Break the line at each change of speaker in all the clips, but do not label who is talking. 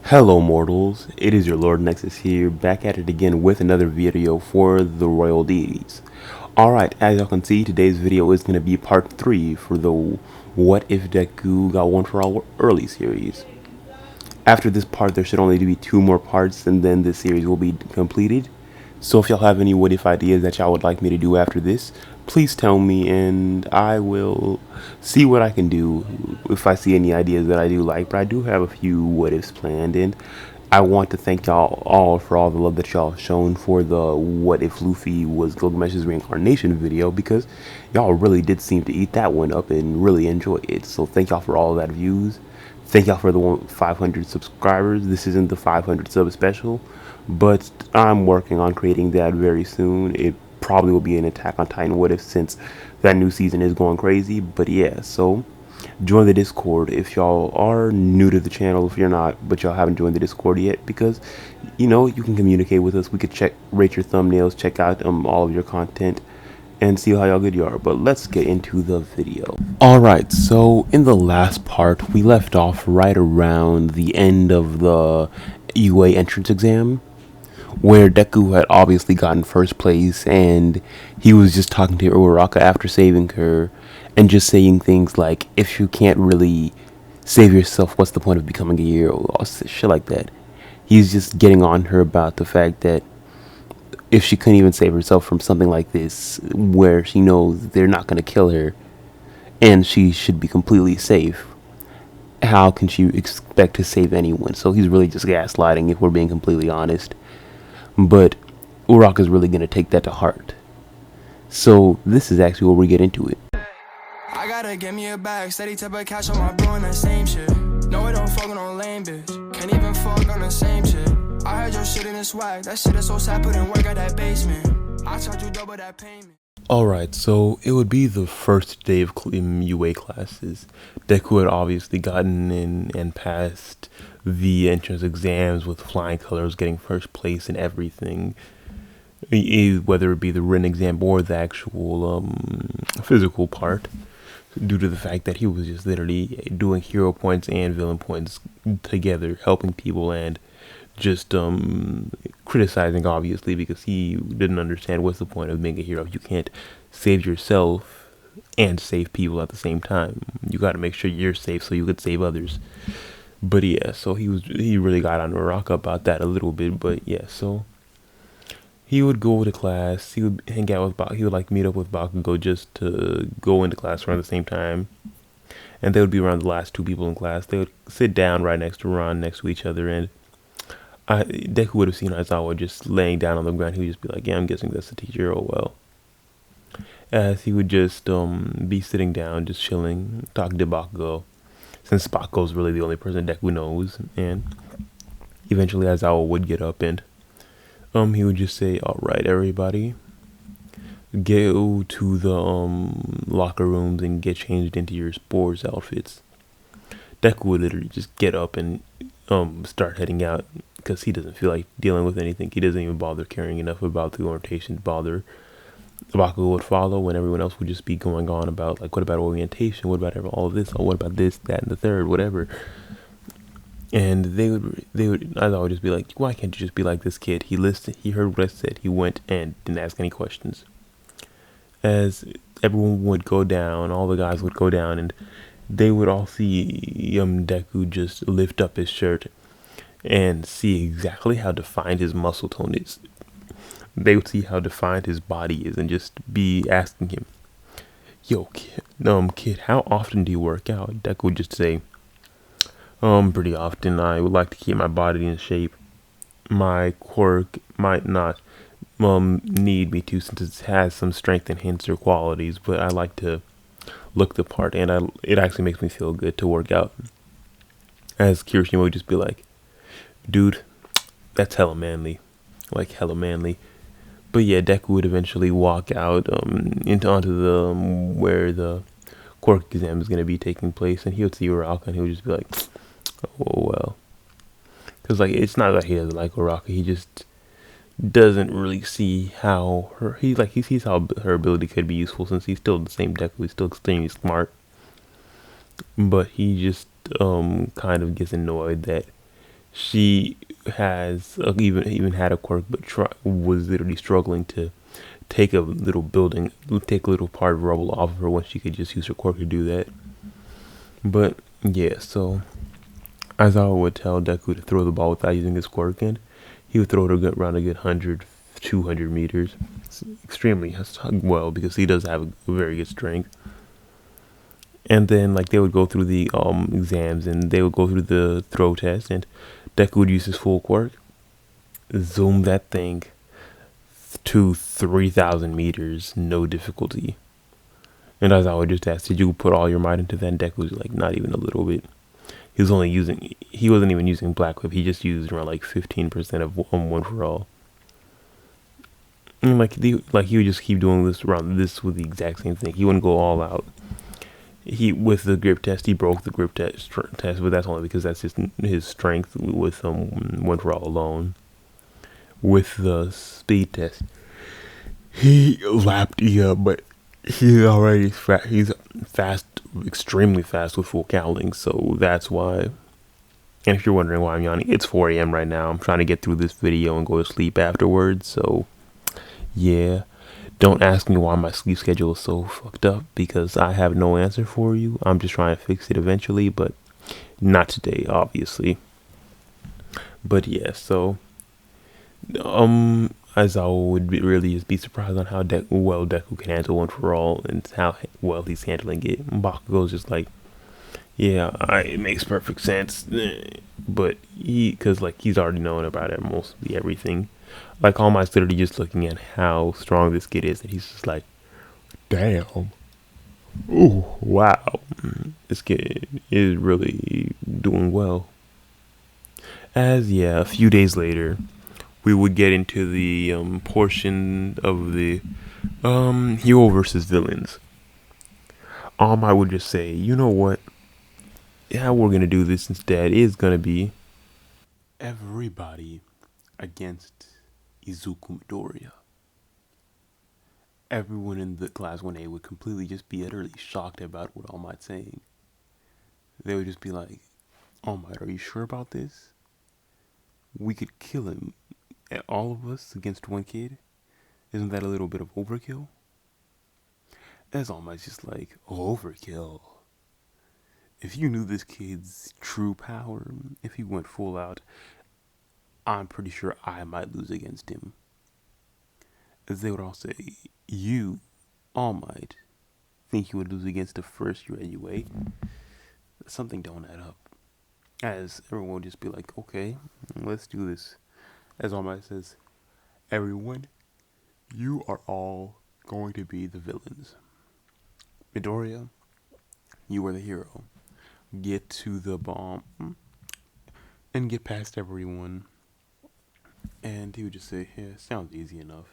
Hello mortals, it is your Lord Nexus here, back at it again with another video for the Royal Deities. Alright, as y'all can see, today's video is going to be part 3 for the What If Deku Got One for All early series. After this part, there should only be 2 more parts and then this series will be completed. So if y'all have any what if ideas that y'all would like me to do after this, please tell me and I will see what I can do if I see any ideas that I do like. But I do have a few what ifs planned, and I want to thank y'all all for all the love that y'all have shown for the what if Luffy was Gilgamesh's reincarnation video, because y'all really did seem to eat that one up and really enjoy it. So thank y'all for all that views. Thank y'all for the 500 subscribers. This isn't the 500 sub special, but I'm working on creating that very soon. It probably will be an Attack on Titan what if, since that new season is going crazy. But yeah, so join the Discord if y'all are new to the channel. If you're not, but y'all haven't joined the Discord yet, because you know you can communicate with us. We could rate your thumbnails, check out all of your content, and see how y'all good you are. But let's get into the video. Alright, so in the last part, we left off right around the end of the UA entrance exam, where Deku had obviously gotten first place, and he was just talking to Uraraka after saving her, and just saying things like, if you can't really save yourself, what's the point of becoming a hero, or shit like that. He's just getting on her about the fact that if she couldn't even save herself from something like this, where she knows they're not going to kill her, and she should be completely safe, how can she expect to save anyone? So he's really just gaslighting, if we're being completely honest. But Uraraka is really going to take that to heart. So this is actually where we get into it.
I gotta get me a bag, steady type of cash on my bro and that same shit. No, I don't fuck with no lame bitch. Can't even fuck on the same shit. I heard your shit in the swag. That shit is so sad, put in work at that basement. I charge you double that payment.
Alright, so it would be the first day of UA classes. Deku had obviously gotten in and passed the entrance exams with flying colors, getting first place in everything. Whether it be the written exam or the actual physical part, due to the fact that he was just literally doing hero points and villain points together, helping people and just criticizing, obviously, because he didn't understand what's the point of being a hero if you can't save yourself and save people at the same time. You got to make sure you're safe so you could save others. But yeah, so he really got on Uraraka about that a little bit. But yeah, so he would go to class, he would hang out with he would like meet up with Bakugo just to go into class around the same time, and they would be around the last 2 people in class. They would sit down right next to Ron, next to each other, and Deku would have seen Aizawa just laying down on the ground. He would just be like, yeah, I'm guessing that's the teacher, oh well. As he would just be sitting down, just chilling, talking to Bakugo, since Bakugo's really the only person Deku knows. And eventually Aizawa would get up and he would just say, alright everybody, go to the locker rooms and get changed into your sports outfits. Deku would literally just get up and start heading out, because he doesn't feel like dealing with anything. He doesn't even bother caring enough about the orientation to bother. Bakugo would follow, and everyone else would just be going on about, like, what about orientation? What about all of this? Oh, what about this, that, and the third, whatever. And they would, I would just be like, why can't you just be like this kid? He listened, he heard what I said, he went and didn't ask any questions. As everyone would go down, all the guys would go down, and they would all see Deku just lift up his shirt and see exactly how defined his muscle tone is. They would see how defined his body is and just be asking him, yo, kid, how often do you work out? Deku would just say, pretty often. I would like to keep my body in shape. My quirk might not need me to, since it has some strength enhancer qualities, but I like to look the part, and it actually makes me feel good to work out. As Kirishima would just be like, dude, that's hella manly. Like, hella manly. But yeah, Deku would eventually walk out onto the where the quirk exam is going to be taking place, and he would see Uraraka, and he would just be like, oh well. Because, like, it's not that he doesn't like Uraraka, he just doesn't really see how he sees how her ability could be useful, since he's still the same Deku, he's still extremely smart. But he just kind of gets annoyed that She has even had a quirk, but was literally struggling to take a little building, take a little part of rubble off of her when she could just use her quirk to do that. But yeah, so Aizawa would tell Deku to throw the ball without using his quirk, and he would throw it around a good 100, 200 meters. It's extremely well because he does have a very good strength. And then like they would go through the exams and they would go through the throw test, and Deku would use his full quirk, zoom that thing to 3,000 meters, no difficulty. And as I would just ask, did you put all your might into that? And Deku was like, not even a little bit. He wasn't even using Black Whip. He just used around like 15% of one for all. And like he would just keep doing this around this with the exact same thing. He wouldn't go all out. He with the grip test, he broke the grip test, but that's only because that's just his strength with one for all alone. With the speed test, he lapped Ia, but he's already he's fast, extremely fast with full cowling, so that's why. And if you're wondering why I'm yawning, it's 4 a.m. right now. I'm trying to get through this video and go to sleep afterwards, so yeah. Don't ask me why my sleep schedule is so fucked up because I have no answer for you. I'm just trying to fix it eventually, but not today, obviously. But yeah, so as I would really just be surprised on how well Deku can handle one for all and how well he's handling it. Bakugo's just like, yeah, it makes perfect sense, but because like he's already known about it mostly everything. Like All Might's literally just looking at how strong this kid is, and he's just like, damn, ooh, wow, this kid is really doing well. As yeah, a few days later, we would get into the portion of the hero versus villains. I would just say, you know what? How we're gonna do this instead is gonna be everybody against Izuku Midoriya. Everyone in the class 1A would completely just be utterly shocked about what All Might's saying. They would just be like, All Might, are you sure about this? We could kill him, all of us against one kid? Isn't that a little bit of overkill? As All Might's just like, overkill. If you knew this kid's true power, if he went full out, I'm pretty sure I might lose against him. As they would all say, you, All Might, think you would lose against the first year UA? Something don't add up. As everyone would just be like, okay, let's do this. As All Might says, everyone, you are all going to be the villains. Midoriya, you are the hero. Get to the bomb and get past everyone. And he would just say, yeah, sounds easy enough.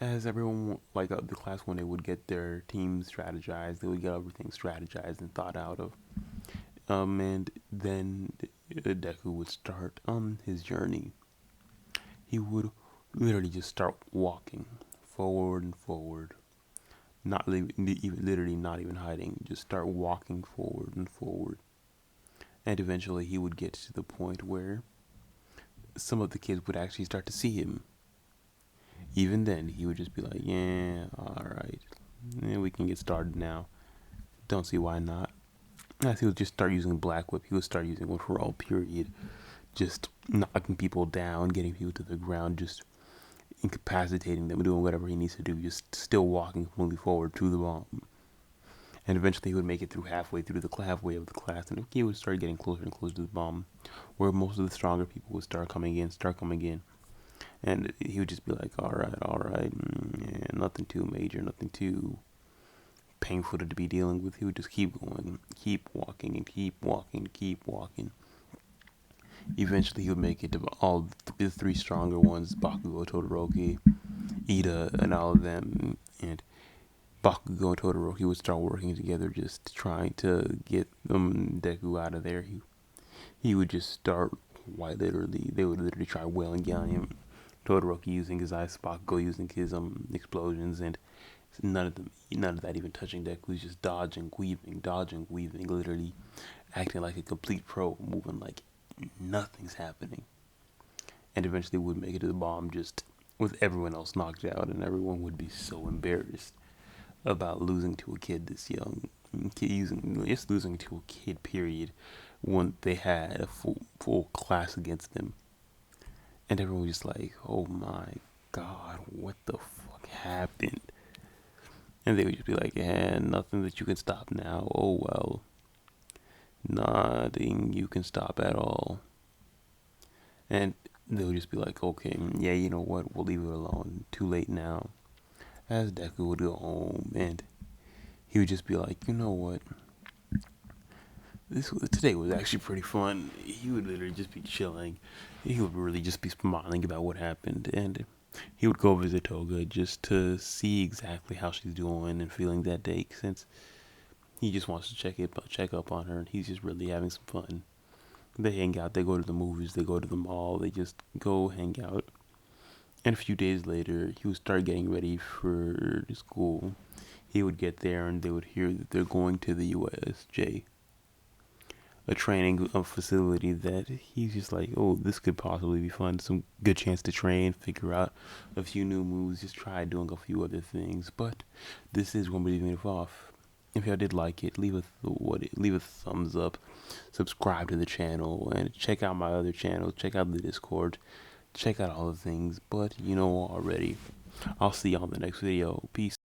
As everyone, like the class when they would get their teams strategized, they would get everything strategized and thought out of. And then Deku would start his journey. He would literally just start walking forward and forward, not literally not even hiding, just start walking forward and forward. And eventually he would get to the point where some of the kids would actually start to see him. Even then, he would just be like, yeah, alright, yeah, we can get started now. Don't see why not. As he would just start using Black Whip, he would start using one for all, period. Just knocking people down, getting people to the ground, just incapacitating them, doing whatever he needs to do, just still walking fully forward to the bomb. And eventually he would make it through halfway of the class, and he would start getting closer and closer to the bomb, where most of the stronger people would start coming in. And he would just be like, alright, yeah, nothing too major, nothing too painful to be dealing with. He would just keep going, keep walking, and keep walking. Eventually, he would make it to all the three stronger ones: Bakugo, Todoroki, Ida, and all of them. And Bakugo and Todoroki would start working together, just trying to get Deku out of there. He would just start they would literally try wailing on him. Todoroki using his ice, Bakugo using his explosions, and none of that even touching Deku. He's just dodging, weaving, literally acting like a complete pro, moving like
nothing's happening. And eventually would make it to the bomb just with everyone else knocked out, and everyone would be so embarrassed about losing to a kid this young, just losing to a kid. Period. When they had a full class against them, and everyone was just like, "Oh my God, what the fuck happened?" And they would just be like, "Yeah, nothing that you can stop now. Oh well, nothing you can stop at all." And they would just be like, "Okay, yeah, you know what? We'll leave it alone. Too late now." As Deku would go home, and he would just be like, "You know what? This today was actually pretty fun." He would literally just be chilling. He would really just be smiling about what happened, and he would go visit Toga just to see exactly how she's doing and feeling that day, since he just wants to check up on her, and he's just really having some fun. They hang out. They go to the movies. They go to the mall. They just go hang out. And a few days later, he would start getting ready for school. He would get there, and they would hear that they're going to the USJ, a training facility that he's just like, oh, this could possibly be fun. Some good chance to train, figure out a few new moves, just try doing a few other things. But this is going to be leaving it off. If y'all did like it, leave a thumbs up, subscribe to the channel, and check out my other channels. Check out the Discord, check out all the things. But you know already. I'll see y'all in the next video. Peace.